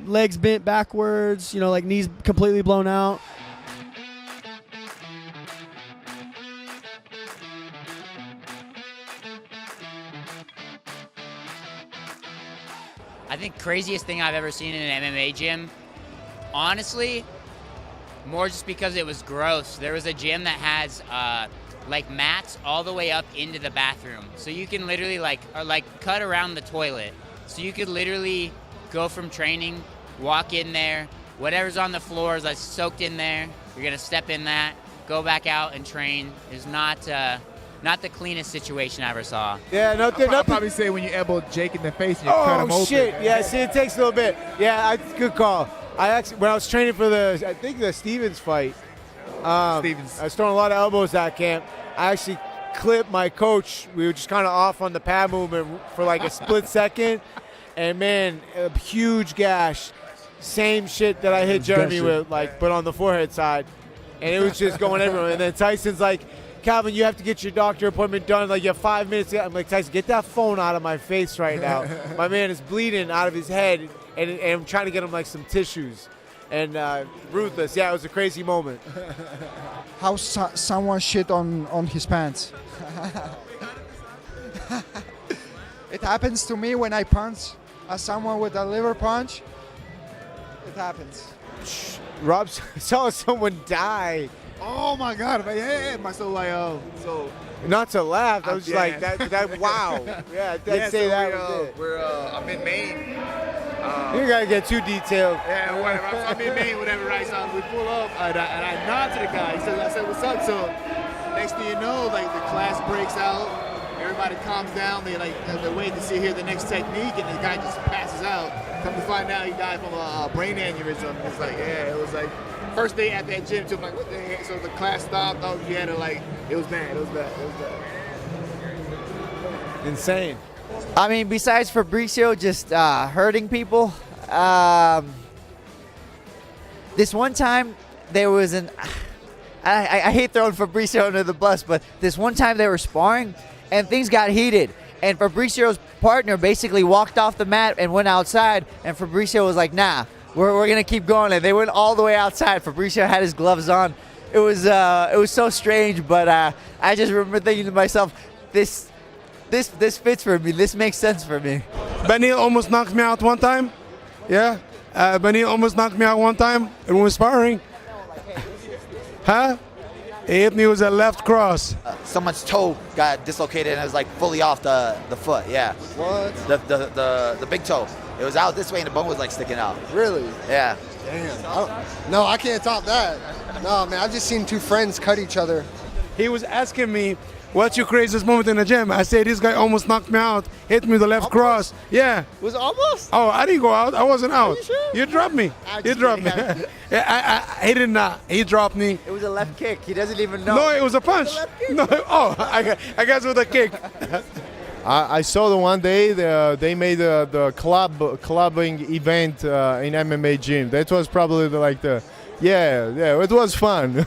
legs bent backwards, like knees completely blown out. I think craziest thing I've ever seen in an MMA gym, honestly, more just because it was gross. There was a gym that has like mats all the way up into the bathroom. So you can literally cut around the toilet. So you could literally go from training, walk in there, whatever's on the floor is like soaked in there. You're gonna step in that, go back out and train. Is not the cleanest situation I ever saw. Yeah, nothing. I'll probably say when you elbowed Jake in the face and you cut him open. Oh, shit. Yeah, see, it takes a little bit. Yeah, good call. When I was training for the Stevens fight, I was throwing a lot of elbows that camp. I actually clipped my coach. We were just kind of off on the pad movement for like a split second. And, man, a huge gash. Same shit that I hit Jeremy with, but on the forehead side. And it was just going everywhere. And then Tyson's like, Calvin, you have to get your doctor appointment done. You have 5 minutes. I'm like, Tyson, get that phone out of my face right now. My man is bleeding out of his head, and I'm trying to get him some tissues. And ruthless. Yeah, it was a crazy moment. How someone shit on his pants. It happens to me when I punch someone with a liver punch. It happens. Rob saw someone die. Oh my God! Yeah, my soul like so. Not to laugh. I was like that. Wow. Yeah, I'd say that. I'm in Maine. You gotta get too detailed. Yeah, whatever. I'm in Maine, whatever. Right, so we pull up and I nod to the guy. I said, "What's up?" So next thing you know, the class breaks out. Everybody calms down. They're waiting to hear the next technique, and the guy just passes out. Come to find out, he died from a brain aneurysm. It's it was like. First day at that gym, too, I'm like, what the heck? So the class stopped. Oh, you had to it was bad. It was bad. Insane. I mean, besides Fabricio just hurting people, this one time there was I hate throwing Fabricio under the bus, but this one time they were sparring and things got heated. And Fabricio's partner basically walked off the mat and went outside, and Fabricio was like, nah. We're gonna keep going, and they went all the way outside. Fabricio had his gloves on. It was so strange, but I just remember thinking to myself, this fits for me. This makes sense for me. Benil almost knocked me out one time. Yeah, Benil almost knocked me out one time when we were sparring. Huh? He hit me with a left cross. Someone's toe got dislocated and it was fully off the foot. Yeah. What? The big toe. It was out this way and the bone was sticking out. Really? Yeah. Damn. No, I can't top that. No, man, I've just seen two friends cut each other. He was asking me, what's your craziest moment in the gym? I said, this guy almost knocked me out, hit me with the left cross. Yeah. Was it almost? Oh, I didn't go out. I wasn't out. Are you sure? You dropped me. You dropped me. He did not. He dropped me. It was a left kick. He doesn't even know. No, it was a punch. No, I guess with a kick. I saw the one day they made the clubbing event in MMA gym. That was probably it was fun.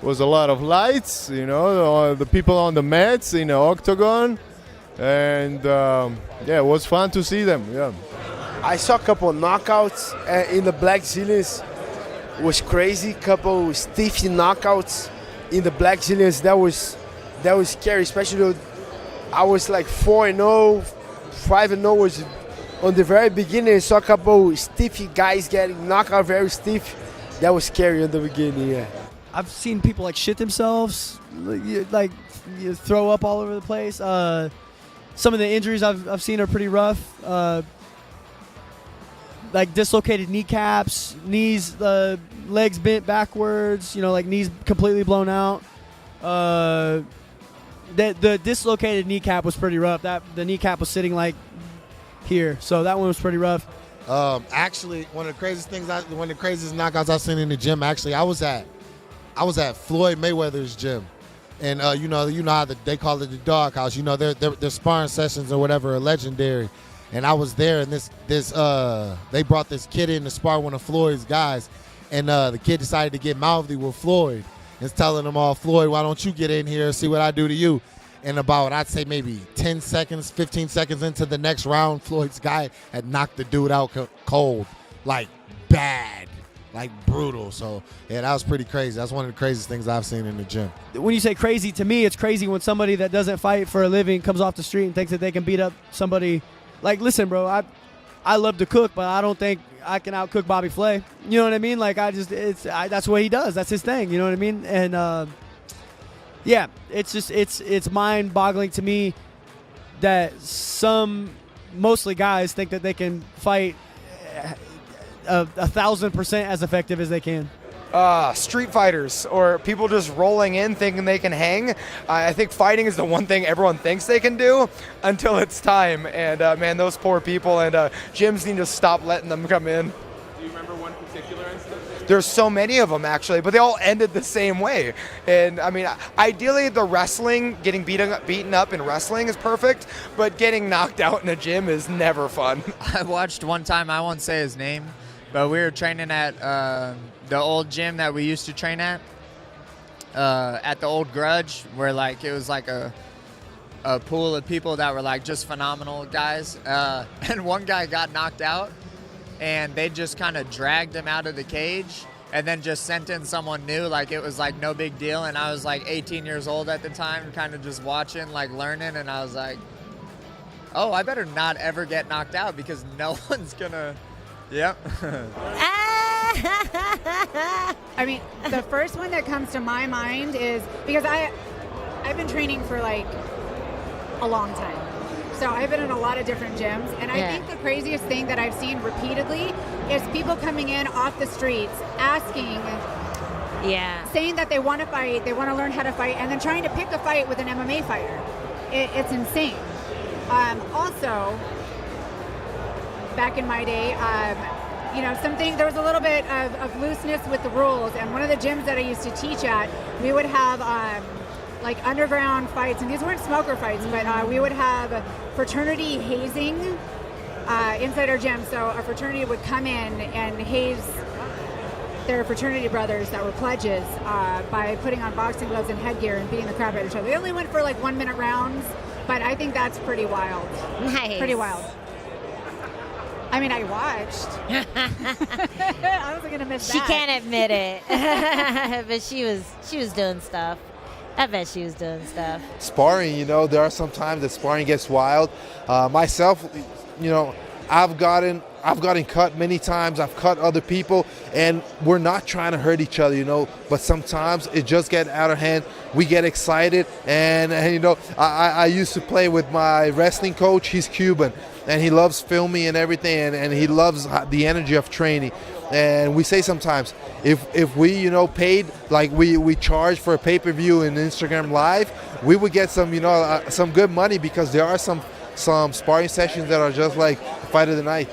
It was a lot of lights, the people on the mats in the octagon, and it was fun to see them. Yeah. I saw a couple of knockouts in the Black Zillions. It was crazy. Couple stiff knockouts in the Black Zillions. That was scary, especially though I was 4-0, 5-0 was on the very beginning. I saw a couple stiff guys getting knocked out very stiff. That was scary in the beginning, yeah. I've seen people shit themselves, you throw up all over the place. Some of the injuries I've seen are pretty rough. Dislocated kneecaps, knees, legs bent backwards, knees completely blown out. The dislocated kneecap was pretty rough. The kneecap was sitting here, so that one was pretty rough. Actually, one of the craziest knockouts I've seen in the gym. Actually, I was at Floyd Mayweather's gym, and you know how they call it the doghouse. Their sparring sessions or whatever are legendary, and I was there, and they brought this kid in to spar one of Floyd's guys, and the kid decided to get mouthy with Floyd. It's telling them all, Floyd, why don't you get in here and see what I do to you? And about, I'd say maybe 10 seconds, 15 seconds into the next round, Floyd's guy had knocked the dude out cold, like bad, like brutal. So, yeah, that was pretty crazy. That's one of the craziest things I've seen in the gym. When you say crazy, to me, it's crazy when somebody that doesn't fight for a living comes off the street and thinks that they can beat up somebody. Like, listen, bro, I love to cook, but I don't think I can outcook Bobby Flay. You know what I mean? Like, that's what he does. That's his thing. You know what I mean? And, yeah, it's mind-boggling to me that mostly guys think that they can fight 1,000% as effective as they can. Street fighters or people just rolling in thinking they can hang. I think fighting is the one thing everyone thinks they can do until it's time. And man, those poor people and gyms need to stop letting them come in. Do you remember one particular instance? There's so many of them actually, but they all ended the same way. And I mean, ideally the wrestling, getting beaten up in wrestling is perfect, but getting knocked out in a gym is never fun. I watched one time, I won't say his name, but we were training at the old gym that we used to train at the old Grudge, where like it was like a pool of people that were like just phenomenal guys. And one guy got knocked out, and they just kind of dragged him out of the cage and then just sent in someone new, like it was like no big deal. And I was like 18 years old at the time, kind of just watching, like learning, and I was like, oh, I better not ever get knocked out because no one's gonna. Yep. I mean, the first one that comes to my mind is because I've been training for like a long time. So I've been in a lot of different gyms, and I think the craziest thing that I've seen repeatedly is people coming in off the streets asking, saying that they want to fight, they want to learn how to fight, and then trying to pick a fight with an MMA fighter. It's insane. Also, back in my day, there was a little bit of looseness with the rules, and one of the gyms that I used to teach at, we would have like underground fights, and these weren't smoker fights, but we would have fraternity hazing inside our gym. So a fraternity would come in and haze their fraternity brothers that were pledges by putting on boxing gloves and headgear and beating the crap out of each other. They only went for like 1 minute rounds, but I think that's pretty wild. Nice. Pretty wild. I mean, I watched. I wasn't gonna miss that. She can't admit it, but she was doing stuff. I bet she was doing stuff. Sparring, there are some times that sparring gets wild. Myself, I've gotten cut many times. I've cut other people, and we're not trying to hurt each other, but sometimes it just gets out of hand. We get excited, and I used to play with my wrestling coach. He's Cuban, and he loves filming and everything, and he loves the energy of training. And we say sometimes, if we, paid, like we charge for a pay-per-view in Instagram Live, we would get some good money, because there are some sparring sessions that are just like fight of the night.